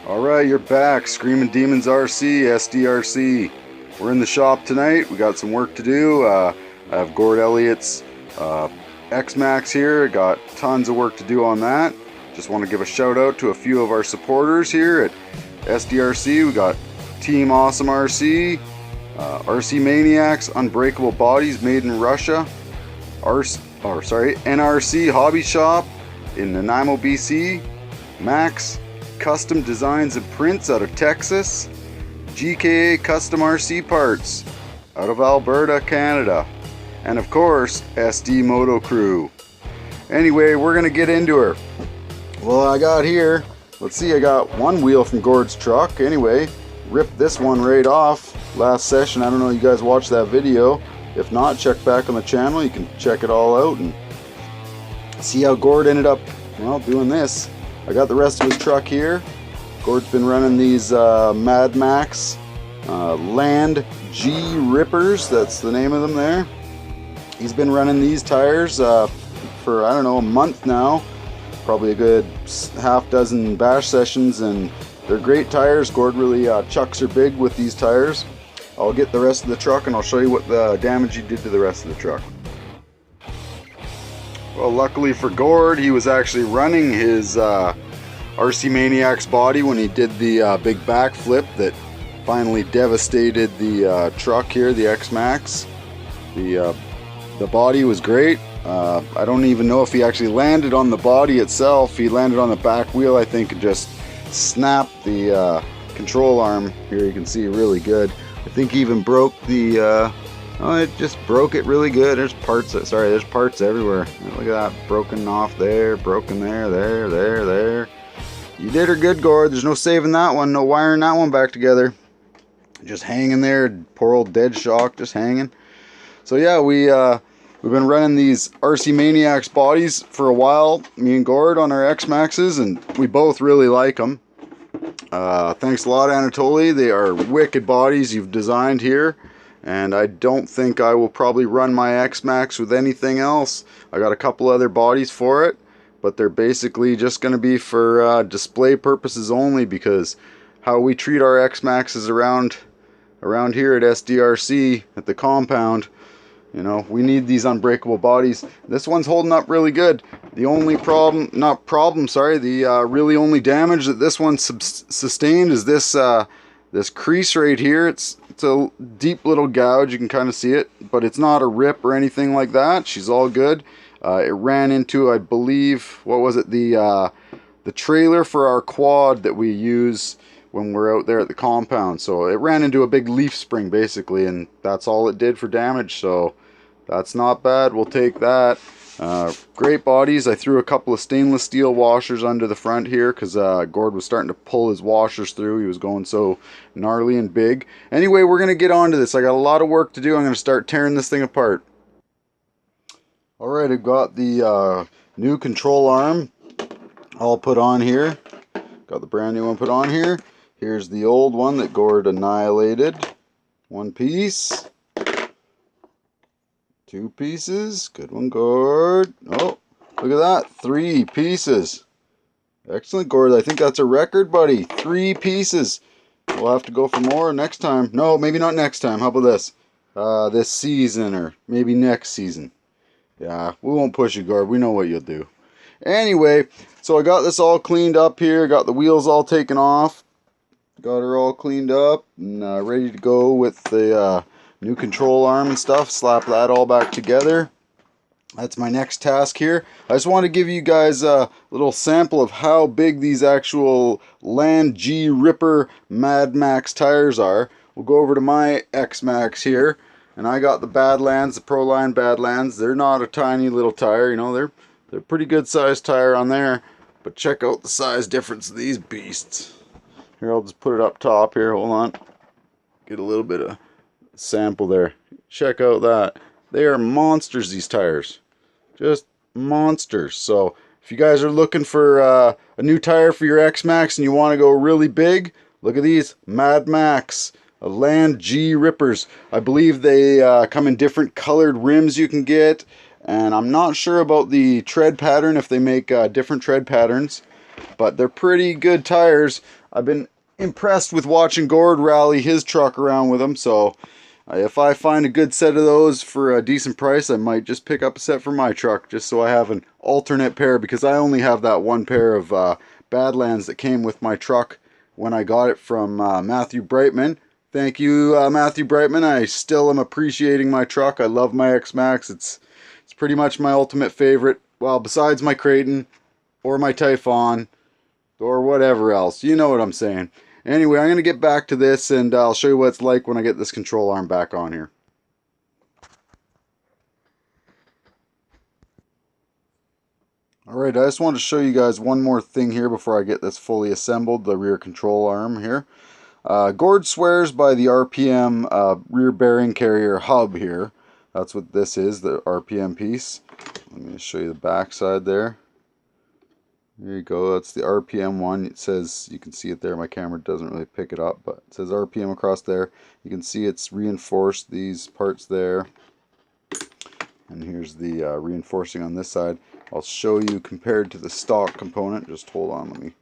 Alright, you're back. Screaming Demons RC, SDRC. We're in the shop tonight. We got some work to do. I have Gord Elliott's Xmaxx here. Got tons of work to do on that. Just want to give a shout out to a few of our supporters here at SDRC. We got Team Awesome RC, RC Maniacs, Unbreakable Bodies made in Russia, NRC Hobby Shop in Nanaimo, BC, Max Custom Designs and Prints out of Texas, GKA Custom RC Parts out of Alberta, Canada, and of course SD Moto Crew. Anyway, we're gonna get into her. Well, I got here, let's see, I got one wheel from Gord's truck. Anyway, ripped this one right off last session. I don't know if you guys watched that video. If not, check back on the channel. You can check it all out and see how Gord ended up, well, doing this. I got the rest of his truck here. Gord's been running these Mad Max Land G Rippers. That's the name of them there. He's been running these tires for, I don't know, a month now. Probably a good half dozen bash sessions, and they're great tires. Gord really chucks her big with these tires. I'll get the rest of the truck and I'll show you what the damage he did to the rest of the truck. Well, luckily for Gord, he was actually running his RC Maniacs body when he did the big backflip that finally devastated the truck here, the Xmaxx. The body was great. I don't even know if he actually landed on the body itself. He landed on the back wheel, I think, and just snapped the control arm. Here you can see really good. I think he even broke the oh, it just broke it really good. There's parts, there's parts everywhere. Look at that, broken off there, broken there, there. You did her good, Gord. There's no saving that one, no wiring that one back together. Just hanging there, poor old dead shock, just hanging. So yeah, we've been running these RC Maniacs bodies for a while, me and Gord, on our Xmaxxes, and we both really like them. Thanks a lot, Anatoly. They are wicked bodies you've designed here. And I don't think I will probably run my Xmaxx with anything else. I got a couple other bodies for it, but they're basically just going to be for display purposes only, because how we treat our Xmaxxes around here at SDRC at the compound, you know, we need these unbreakable bodies. This one's holding up really good. The only the really only damage that this one sustained is this this crease right here. It's a deep little gouge, you can kind of see it, but it's not a rip or anything like that. She's all good. It ran into, I believe, what was it, the trailer for our quad that we use when we're out there at the compound. So it ran into a big leaf spring basically, and that's all it did for damage. So that's not bad, we'll take that. Great bodies. I threw a couple of stainless steel washers under the front here because Gord was starting to pull his washers through. He was going so gnarly and big. Anyway, we're going to get on to this. I got a lot of work to do. I'm going to start tearing this thing apart. Alright, I've got the new control arm all put on here. Got the brand new one put on here. Here's the old one that Gord annihilated. One piece. Two pieces. Good one, Gord. Oh, look at that. 3 pieces. Excellent, Gord. I think that's a record, buddy. 3 pieces. We'll have to go for more next time. No, maybe not next time. How about this? This season, or maybe next season. Yeah, we won't push you, Gord. We know what you'll do. Anyway, so I got this all cleaned up here. Got the wheels all taken off. Got her all cleaned up and ready to go with the new control arm and stuff. Slap that all back together. That's my next task here. I just want to give you guys a little sample of how big these actual Land G Ripper Mad Max tires are. We'll go over to my Xmaxx here, and I got the Badlands, the Proline Badlands. They're not a tiny little tire, you know, they're pretty good sized tire on there, but check out the size difference of these beasts. Here, I'll just put it up top here. Hold on. Get a little bit of sample there. Check out that. They are monsters, these tires. Just monsters. So if you guys are looking for a new tire for your Xmaxx and you want to go really big, look at these Mad Max Land G Rippers. I believe they come in different colored rims you can get, and I'm not sure about the tread pattern, if they make different tread patterns. but they're pretty good tires. I've been impressed with watching Gord rally his truck around with them, so if I find a good set of those for a decent price, I might just pick up a set for my truck, just so I have an alternate pair, because I only have that one pair of Badlands that came with my truck when I got it from Matthew Brightman. Thank you, Matthew Brightman. I still am appreciating my truck. I love my Xmaxx. It's pretty much my ultimate favorite. Well, besides my Creighton or my Typhon or whatever else. You know what I'm saying. Anyway, I'm going to get back to this, and I'll show you what it's like when I get this control arm back on here. Alright, I just wanted to show you guys one more thing here before I get this fully assembled, the rear control arm here. Gord swears by the RPM rear bearing carrier hub here. That's what this is, the RPM piece. Let me show you the back side there. There you go, that's the RPM one. It says, you can see it there, my camera doesn't really pick it up, but it says RPM across there. You can see it's reinforced, these parts there. And here's the reinforcing on this side. I'll show you compared to the stock component. Just hold on, let me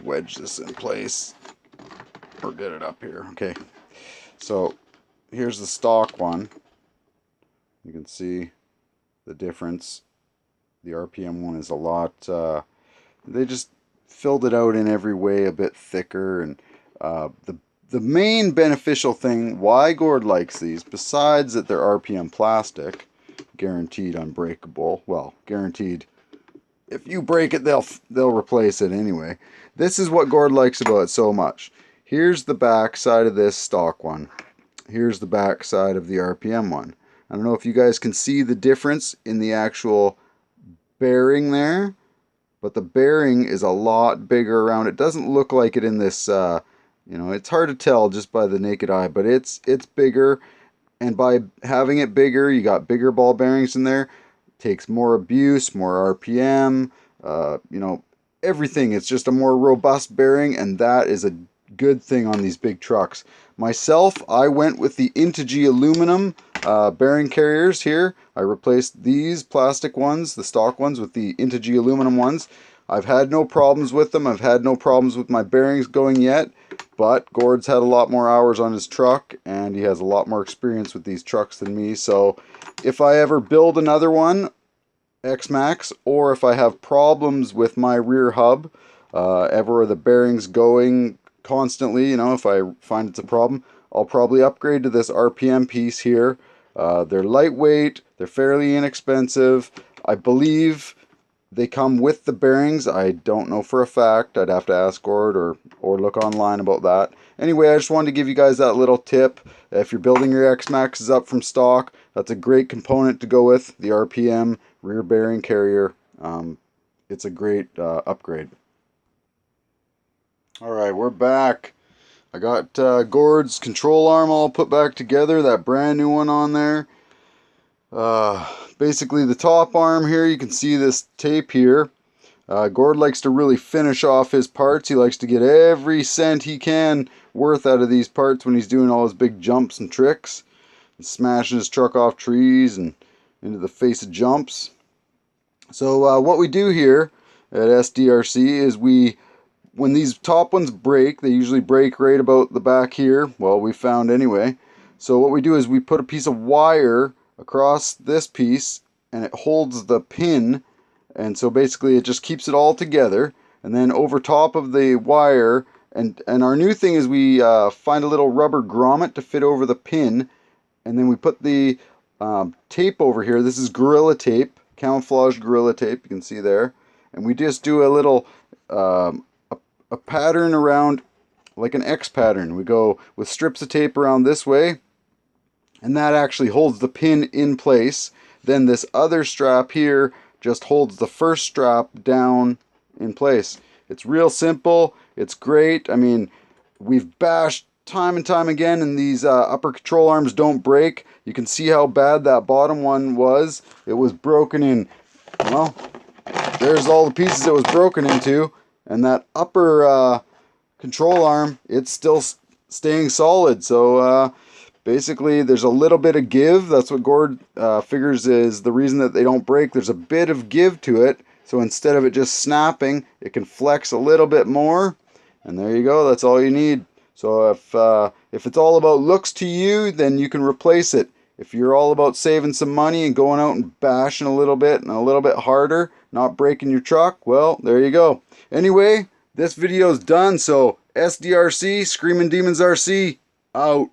wedge this in place. Or get it up here. Okay, so here's the stock one. You can see the difference. The RPM one is a lot, they just filled it out in every way a bit thicker, and the main beneficial thing why Gord likes these, besides that they're RPM plastic, guaranteed unbreakable, well, guaranteed if you break it they'll replace it anyway. This is what Gord likes about it so much. Here's the back side of this stock one. Here's the back side of the RPM one. I don't know if you guys can see the difference in the actual bearing there, but the bearing is a lot bigger around. It doesn't look like it in this, you know, it's hard to tell just by the naked eye, but it's bigger, and by having it bigger, you got bigger ball bearings in there. Takes more abuse, more RPM, you know, everything. It's just a more robust bearing, and that is a good thing on these big trucks. Myself, I went with the Integy aluminum bearing carriers here. I replaced these plastic ones, the stock ones, with the Integy aluminum ones. I've had no problems with them. I've had no problems with my bearings going yet, but Gord's had a lot more hours on his truck, and he has a lot more experience with these trucks than me. So if I ever build another one, Xmaxx, or if I have problems with my rear hub, ever the bearings going constantly, you know, if I find it's a problem, I'll probably upgrade to this RPM piece here. They're lightweight, they're fairly inexpensive. I believe they come with the bearings. I don't know for a fact. I'd have to ask Gord or look online about that. Anyway, I just wanted to give you guys that little tip. If you're building your Xmaxxes up from stock, that's a great component to go with, the RPM rear bearing carrier. It's a great upgrade. Alright, we're back. I got Gord's control arm all put back together, that brand new one on there. Basically the top arm here, you can see this tape here. Gord likes to really finish off his parts. He likes to get every cent he can worth out of these parts when he's doing all his big jumps and tricks. And smashing his truck off trees and into the face of jumps. So what we do here at SDRC is when these top ones break, they usually break right about the back here. Well, we found anyway. So what we do is we put a piece of wire across this piece, and it holds the pin, and so basically it just keeps it all together. And then over top of the wire, and our new thing is we find a little rubber grommet to fit over the pin, and then we put the tape over here. This is Gorilla Tape, camouflage Gorilla Tape, you can see there. And we just do a little a pattern around, like an X pattern. We go with strips of tape around this way, and that actually holds the pin in place. Then this other strap here just holds the first strap down in place. It's real simple. It's great. I mean, we've bashed time and time again, and these upper control arms don't break. You can see how bad that bottom one was. It was broken in, well, there's all the pieces it was broken into. And that upper control arm, it's still staying solid. So basically there's a little bit of give. That's what Gord figures is the reason that they don't break. There's a bit of give to it, So instead of it just snapping, it can flex a little bit more. And there you go, that's all you need. So if it's all about looks to you, then you can replace it. If you're all about saving some money and going out and bashing a little bit and a little bit harder, not breaking your truck, well, there you go. Anyway, this video is done, so SDRC, Screaming Demons RC, out.